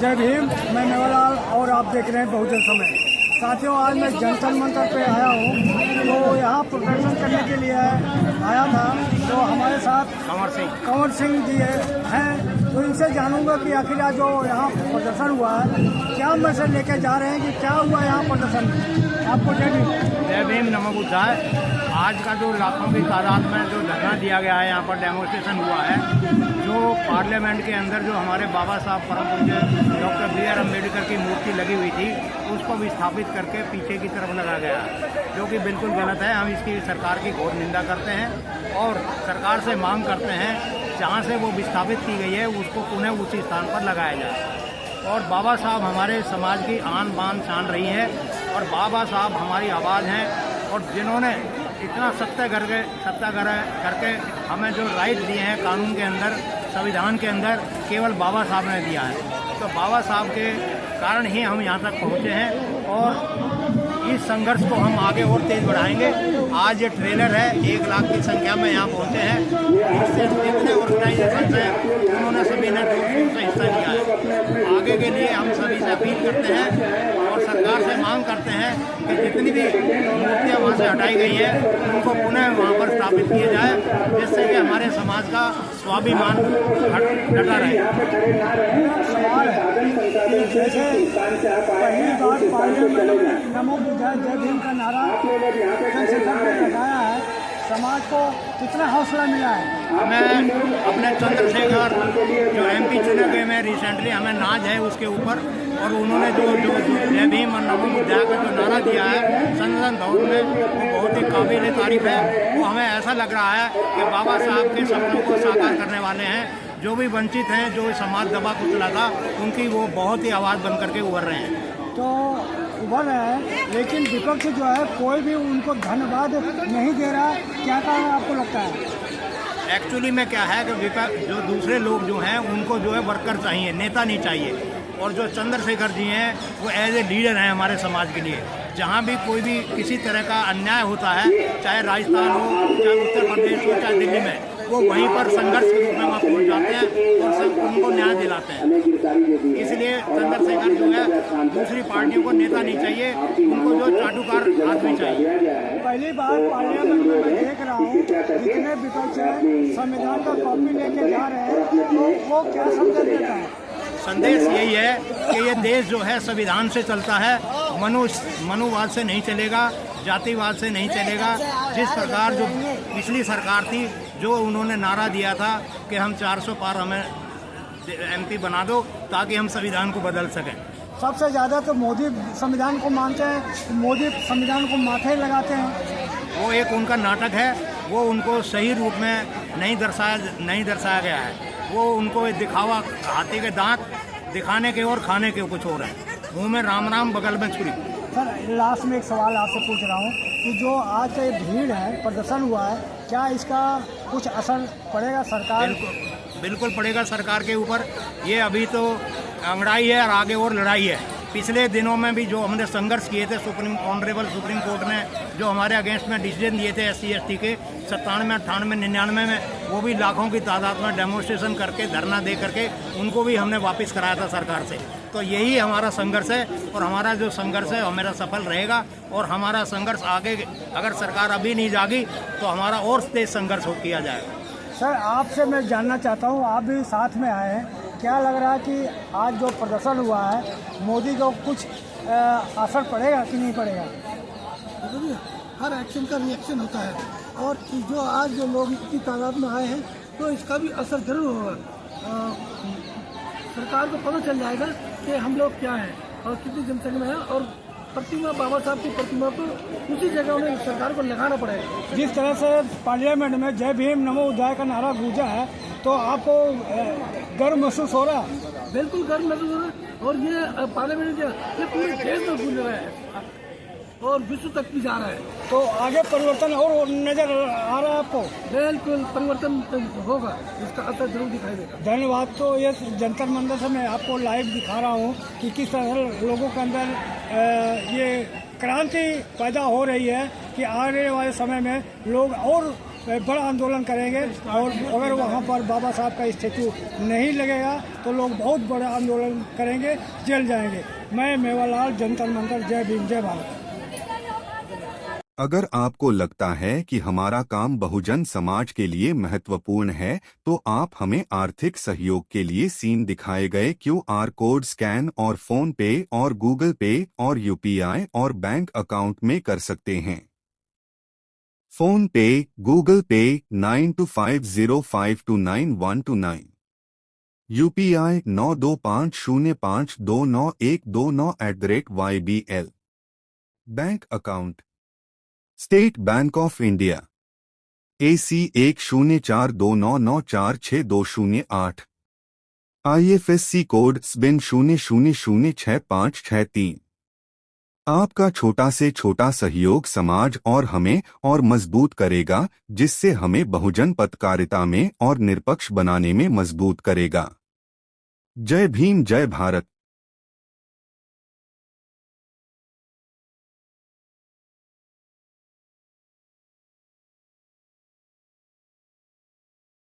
जय भीम। मैं मेवालाल और आप देख रहे हैं बहुजन समय। साथियों, आज मैं जंतर मंतर पे आया हूँ, तो यहाँ प्रदर्शन करने के लिए आया था। तो हमारे साथ कंवर सिंह जी हैं, तो इनसे जानूंगा कि आखिर आज जो यहाँ प्रदर्शन हुआ है क्या मैसेज लेके जा रहे हैं, कि क्या हुआ यहाँ प्रदर्शन में। आपको जय भीम नमो बुद्धाय। आज का जो लाखों की तादाद में जो धरना दिया गया है, यहाँ पर डेमोन्स्ट्रेशन हुआ है, जो पार्लियामेंट के अंदर जो हमारे बाबा साहब परम पूज्य डॉक्टर B.R. अम्बेडकर की मूर्ति लगी हुई थी, उसको विस्थापित करके पीछे की तरफ लगा गया, जो कि बिल्कुल गलत है। हम इसकी सरकार की घोर निंदा करते हैं और सरकार से मांग करते हैं जहाँ से वो विस्थापित की गई है उसको पुनः उसी स्थान पर लगाया जाए। और बाबा साहब हमारे समाज की आन बान शान रही है और बाबा साहब हमारी आवाज़ हैं, और जिन्होंने इतना सत्याग्रह करके हमें जो राइट दिए हैं कानून के अंदर, संविधान के अंदर, केवल बाबा साहब ने दिया है। तो बाबा साहब के कारण ही हम यहाँ तक पहुँचे हैं और इस संघर्ष को हम आगे और तेज बढ़ाएंगे। आज ये ट्रेलर है, 1 लाख की संख्या में यहाँ पहुँचे हैं। इससे जितने ऑर्गेनाइजेशन हैं उन्होंने सभी ने जोर से हिस्सा लिया है। आगे के लिए हम सभी से अपील करते हैं और सरकार से मांग करते हैं कि जितनी भी मूर्तियाँ वहाँ से हटाई गई हैं उनको पुनः वहाँ पर स्थापित किया जाए, जिससे कि हमारे समाज का स्वाभिमान डटा रहे। सवाल है कि जैसे पहली बार पार्लियामेंट में नमो बुद्धाय जय भीम का नारा लगाया है, समाज को कितना हौसला मिला है। हमें अपने चंद्रशेखर जो MP चुने गए में रिसेंटली, हमें नाज है उसके ऊपर, और उन्होंने जो जय भीम और नमो बुद्धाय का जो नारा दिया है संसद भवन में, वो बहुत ही काबिल तारीफ है। वो हमें ऐसा लग रहा है कि बाबा साहब के सपनों को साकार करने वाले हैं। जो भी वंचित हैं, जो समाज दबा कुचला था, उनकी वो बहुत ही आवाज़ बन करके उभर रहे हैं। तो उभर रहे हैं, लेकिन विपक्ष जो है कोई भी उनको धन्यवाद नहीं दे रहा। क्या कारण आपको लगता है? एक्चुअली में क्या है कि विपक्ष जो दूसरे लोग जो हैं उनको जो है वर्कर चाहिए, नेता नहीं चाहिए। और जो चंद्रशेखर जी हैं वो एज ए लीडर हैं हमारे समाज के लिए। जहाँ भी कोई भी किसी तरह का अन्याय होता है, चाहे राजस्थान हो, चाहे उत्तर प्रदेश हो, चाहे दिल्ली में, वो वहीं पर संघर्ष के रूप में वहाँ पहुँच जाते हैं और सब उनको न्याय दिलाते हैं। इसलिए चंद्रशेखर जो है दूसरी पार्टियों को नेता नहीं चाहिए, उनको जो चाटुकार आदमी चाहिए। पहली बार पार्लियामेंट में मैं देख रहा हूँ जितने विपक्ष हैं संविधान का कॉपी लेके जा रहे हैं, तो वो क्या संदेश देता है? संदेश यही है कि ये देश जो है संविधान से चलता है, मनुवाद से नहीं चलेगा, जातिवाद से नहीं चलेगा। जिस प्रकार जो पिछली सरकार थी, जो उन्होंने नारा दिया था कि हम 400 पार हमें MP बना दो ताकि हम संविधान को बदल सकें। सबसे ज़्यादा तो मोदी संविधान को मानते हैं, मोदी संविधान को माथे लगाते हैं। वो एक उनका नाटक है, वो उनको सही रूप में नहीं दर्शाया गया है। वो उनको दिखावा, हाथी के दांत दिखाने के और खाने के कुछ और है। मुंह में राम राम, बगल में छुरी। सर, लास्ट में एक सवाल आपसे पूछ रहा हूँ कि जो आज ये भीड़ है, प्रदर्शन हुआ है, क्या इसका कुछ असर पड़ेगा सरकार? बिल्कुल पड़ेगा सरकार के ऊपर। ये अभी तो अंगड़ाई है और आगे और लड़ाई है। पिछले दिनों में भी जो हमने संघर्ष किए थे, ऑनरेबल सुप्रीम कोर्ट ने जो हमारे अगेंस्ट में डिसीजन दिए थे SC ST के 97, 98, 99 में, वो भी लाखों की तादाद में डेमोन्स्ट्रेशन करके, धरना दे करके उनको भी हमने वापस कराया था सरकार से। तो यही हमारा संघर्ष है और हमारा जो संघर्ष है हमारा सफल रहेगा। और हमारा संघर्ष आगे, अगर सरकार अभी नहीं जागी तो हमारा और तेज संघर्ष किया जाएगा। सर, आपसे मैं जानना चाहता हूँ, आप भी साथ में आए हैं, क्या लग रहा है कि आज जो प्रदर्शन हुआ है मोदी को कुछ असर पड़ेगा कि नहीं पड़ेगा? हर एक्शन का रिएक्शन होता है, और जो आज जो लोग इतनी तादाद में आए हैं तो इसका भी असर जरूर होगा। सरकार को पता चल जाएगा कि हम लोग क्या हैं और कितनी जनसंख्या में है, और प्रतिमा, बाबा साहब की प्रतिमा को उसी जगह उन्हें सरकार को लगाना पड़ेगा। जिस तरह से पार्लियामेंट में जय भीम नमो बुद्धाय का नारा गूंजा है, तो आपको गर्व महसूस हो रहा है? बिल्कुल गर्व महसूस हो रहा है, और ये पार्लियामेंट ये पूरे देश में गूंज रहा है और विश्व तक भी जा रहा है। तो आगे परिवर्तन और नजर आ रहा है आपको? बिल्कुल परिवर्तन होगा, इसका असर जरूर दिखाई देगा। धन्यवाद। तो ये जंतर मंतर से मैं आपको लाइव दिखा रहा हूँ कि किस तरह लोगों के अंदर ये क्रांति पैदा हो रही है कि आने वाले समय में लोग और बड़ा आंदोलन करेंगे। और अगर वहाँ पर बाबा साहब का स्टैचू नहीं लगेगा तो लोग बहुत बड़ा आंदोलन करेंगे, जेल जाएंगे। मैं मेवालाल, जंतर मंतर। जय भीम, जय भारत। अगर आपको लगता है कि हमारा काम बहुजन समाज के लिए महत्वपूर्ण है तो आप हमें आर्थिक सहयोग के लिए सीन दिखाए गए QR कोड स्कैन और फोन पे और गूगल पे और UPI और बैंक अकाउंट में कर सकते हैं। फोन पे, गूगल पे 9250529129, UPI 9250529129@YBL। Bank account state bank of India AC 104299462008, IFSC code SBIN 00066563। आपका छोटा से छोटा सहयोग समाज और हमें और मजबूत करेगा, जिससे हमें बहुजन पत्रकारिता में और निष्पक्ष बनाने में मजबूत करेगा। जय भीम, जय भारत।